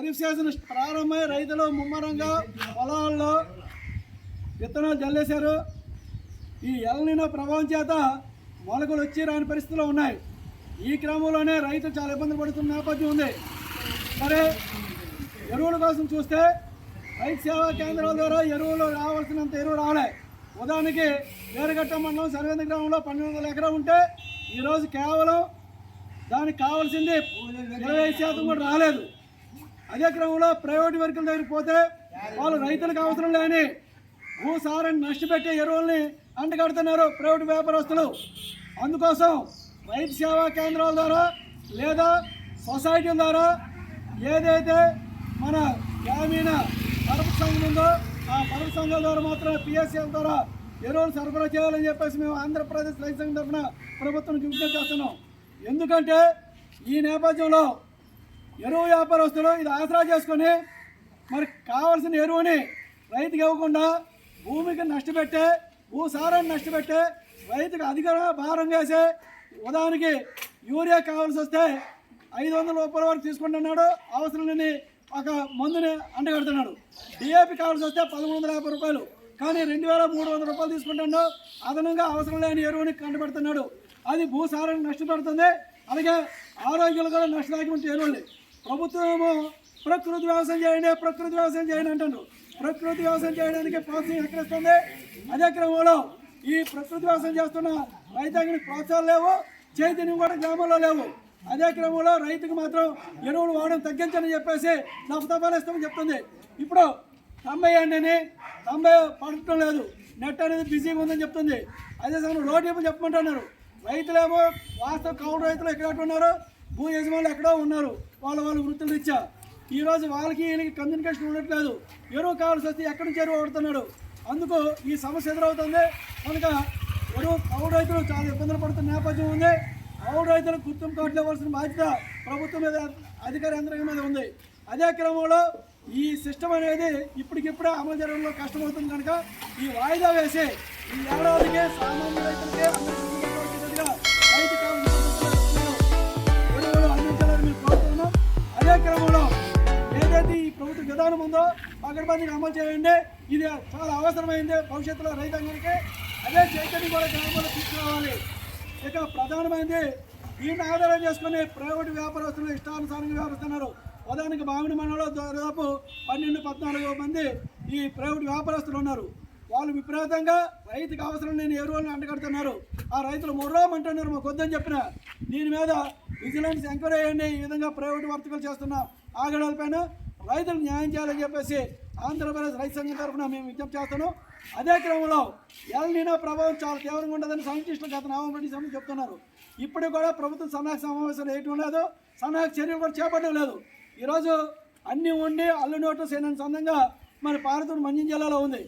Kharif season ప్రారంభమై రైతులు ముమ్మరంగా పొలాల్లో విత్తనాలు జల్లేశారు. ఈ ఎల్ నినో ప్రభావం చేత మొలకలు వచ్చి రాని పరిస్థితుల్లో ఉన్నాయి. ఈ క్రమంలోనే రైతులు చాలా ఇబ్బంది పడుతున్న నేపథ్యం ఉంది. సరే, ఎరువుల కోసం చూస్తే రైతు సేవా కేంద్రాల ద్వారా ఎరువులు రావాల్సినంత ఎరువు రాలే. ఉదాహరణకి వేరుగట్ట మండలం సర్వేంద్ర గ్రామంలో 1200 ఎకరాలు ఉంటే ఈరోజు కేవలం దానికి కావాల్సింది 20% కూడా రాలేదు. అదే క్రమంలో ప్రైవేటు వర్కుల దగ్గరికి పోతే వాళ్ళు రైతులకు అవసరం లేని భూసారాన్ని నష్టపెట్టే ఎరువుల్ని అంటగడుతున్నారు ప్రైవేటు వ్యాపారస్తులు. అందుకోసం రైతు సేవా కేంద్రాల ద్వారా లేదా సొసైటీల ద్వారా ఏదైతే మన గ్రామీణ పరపతి సంఘం ఉందో ఆ పరపతి సంఘాల ద్వారా మాత్రమే పిఎస్ఎల్ ద్వారా ఎరువులు సరఫరా చేయాలని చెప్పేసి మేము ఆంధ్రప్రదేశ్ రైతు సంఘం తరఫున ప్రభుత్వం విజ్ఞప్తి చేస్తున్నాం. ఎందుకంటే ఈ నేపథ్యంలో ఎరువు వ్యాపారస్తులు ఇది ఆసరా చేసుకొని మరి కావాల్సిన ఎరువుని రైతుకి ఇవ్వకుండా భూమికి నష్టపెట్టే భూసారాన్ని నష్టపెట్టే రైతుకు అధిక భారం వేసే ఉదాహరణకి యూరియా కావాల్సి వస్తే 500 రూపాయల వరకు తీసుకుంటున్నాడు. అవసరం లేని ఒక మందుని అంటగడుతున్నాడు. డిఏపి కావాల్సి వస్తే 1150 రూపాయలు, కానీ 2300 రూపాయలు తీసుకుంటున్నాడు. అదనంగా అవసరం లేని ఎరువుని కంటపెడుతున్నాడు. అది భూసారాన్ని నష్టపెడుతుంది. అలాగే ఆరోగ్యాలు కూడా నష్టదాయకమైన ఎరువులు. ప్రభుత్వము ప్రకృతి వ్యవసాయం చేయండి, ప్రకృతి వ్యవసాయం చేయండి అంటున్నారు. ప్రకృతి వ్యవసాయం చేయడానికి ప్రోత్సాహం ఎక్కడిస్తుంది? అదే క్రమంలో ఈ ప్రకృతి వ్యవసాయం చేస్తున్న రైతాంగానికి ప్రోత్సాహాలు లేవు, చైతన్యం కూడా గ్రామంలో లేవు. అదే క్రమంలో రైతుకు మాత్రం ఎరువులు వాడడం తగ్గించని చెప్పేసి దఫాయిస్తామని చెప్తుంది. ఇప్పుడు 90 అని 90 పడటం లేదు, నెట్ అనేది బిజీగా ఉందని చెప్తుంది. అదే సమయంలో లోటు చెప్పమంటున్నారు. రైతులేమో వాస్తవ కౌలు రైతులు ఎక్కడ ఉన్నారు, భూ యజమానులు ఎక్కడో ఉన్నారు, వాళ్ళ వృత్తులు ఇచ్చా. ఈరోజు వాళ్ళకి వీళ్ళకి కమ్యూనికేషన్ ఉండట్లేదు. ఎరువు కావాల్సి వస్తే ఎక్కడి నుంచి ఎరువు వాడుతున్నాడు. అందుకు ఈ సమస్య ఎదురవుతుంది. కనుక ఎరువు కౌలు రైతులు చాలా ఇబ్బందులు పడుతున్న నేపథ్యం ఉంది. కౌలు రైతులకు గుర్తింపు కార్డులు ఇవ్వాల్సిన బాధ్యత ప్రభుత్వం మీద, అధికార యంత్రాంగం మీద ఉంది. అదే క్రమంలో ఈ సిస్టమ్ అనేది ఇప్పటికిప్పుడే అమలు చేయడంలో కష్టమవుతుంది. కనుక ఈ వాయిదా వేసి ఈ ఏడాదికి సామాన్య రైతులకే రైతు ఎరువులు అందించాలని మేము కోరుతున్నాం. అదే క్రమంలో ఏదైతే ఈ ప్రభుత్వ విధానం ఉందో పకడ్బందీగా అమలు చేయండి. ఇది చాలా అవసరమైంది భవిష్యత్తులో రైతాంగానికి. అదే చైతన్యం కూడా గ్రామాల్లో తీసుకురావాలి. ఇక ప్రధానమైనది దీన్ని ఆధారం చేసుకుని ప్రైవేటు వ్యాపారస్తులు ఇష్టానుసారంగా వ్యవహరిస్తున్నారు. ఉదాహరణకి మామిడి మండలంలో దాదాపు 12-14 మంది ఈ ప్రైవేటు వ్యాపారస్తులు ఉన్నారు. వాళ్ళు విపరీతంగా రైతుకు అవసరం లేని ఎరువులను అంటగడుతున్నారు. ఆ రైతులు మొర్రోమంటున్నారు మాకు వద్దని చెప్పిన. దీని మీద విజిలెన్స్ ఎంక్వైరీ చేయండి. ఈ విధంగా ప్రైవేటు వర్తకులు చేస్తున్న ఆగడాలపైన రైతులకు న్యాయం చేయాలని చెప్పేసి ఆంధ్రప్రదేశ్ రైతు సంఘం తరఫున మేము విజ్ఞప్తి చేస్తున్నాం. అదే క్రమంలో ఎల్ నినో ప్రభావం చాలా తీవ్రంగా ఉండదని సైంటిస్టులు గత నవంబర్ డిసెంబర్ చెప్తున్నారు. ఇప్పుడు కూడా ప్రభుత్వం సన్నాహక సమావేశాలు వేయటం లేదు, సన్నాహక చర్యలు కూడా చేపట్టడం లేదు. ఈరోజు అన్నీ ఉండి అల్లు నోట్లు చేయని సందంగా మన పార్వతీపురం మంజం జిల్లాలో ఉంది.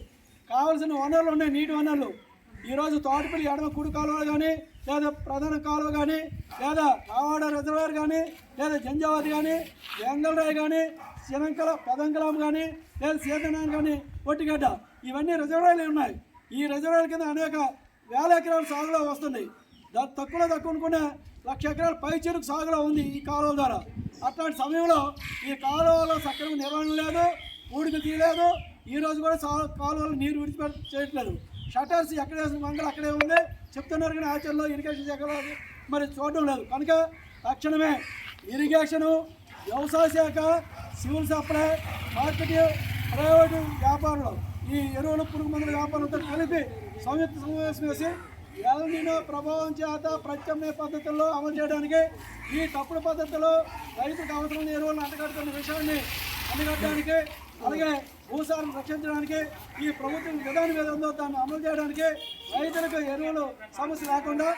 కావాల్సిన వనరులు ఉన్నాయి, నీటి వనరులు. ఈరోజు తోటపల్లి ఎడమ కుడి కాలువ కానీ, లేదా ప్రధాన కాలువ కానీ, లేదా కావాడ రిజర్వాయర్ కానీ, లేదా జంజావతి కానీ, వెంగళరాయ్ కానీ, శివంకల పెదంకలం కానీ, లేదా సీతనాన్ కానీ, పొట్టిగడ్డ, ఇవన్నీ రిజర్వాయర్లు ఉన్నాయి. ఈ రిజర్వాయర్ల కింద అనేక వేల ఎకరాలు సాగులో వస్తుంది. తక్కువ అనుకునే 1,00,000 ఎకరాలు పై చెరుకు సాగులో ఉంది ఈ కాలువల ద్వారా. అట్లాంటి సమయంలో ఈ కాలువలో సక్రమంగా నిర్వహణ లేదు, ఊడికి తీయలేదు. ఈరోజు కూడా కాలువలో నీరు చేయట్లేదు. షటర్స్ ఎక్కడ వేసిన మంగళ అక్కడే ఉంది చెప్తున్నారు, కానీ ఆచరణలో ఇరిగేషన్ శాఖ మరి చూడడం లేదు. కనుక తక్షణమే ఇరిగేషను, వ్యవసాయ శాఖ, సివిల్ సప్లై, మార్కెటింగ్, ప్రైవేటు వ్యాపారులు ఈ ఎరువులు పురుగు మందుల వ్యాపారంతో కలిపి సంయుక్త సమావేశం వేసి ఎల్ నినో ప్రభావం చేత ప్రత్యామ్నాయ పద్ధతుల్లో అమలు చేయడానికి, ఈ తప్పుడు పద్ధతిలో రైతులకు అవసరమైన ఎరువులను అంటగడుతున్న విషయాన్ని అంటగట్టడానికి, అలాగే భూసారం రక్షించడానికి ఈ ప్రభుత్వం విధానం మీద ఉందో దాన్ని అమలు చేయడానికి రైతులకు ఎరువులు సమస్య లేకుండా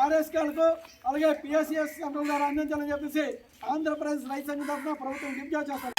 ఆర్ఎస్కేలకు అలాగే పిఎస్సిఎస్ సెంటర్ ద్వారా అందించాలని చెప్పేసి ఆంధ్రప్రదేశ్ రైతు సంఘం తరఫున ప్రభుత్వం విజ్ఞప్తి చేస్తారు.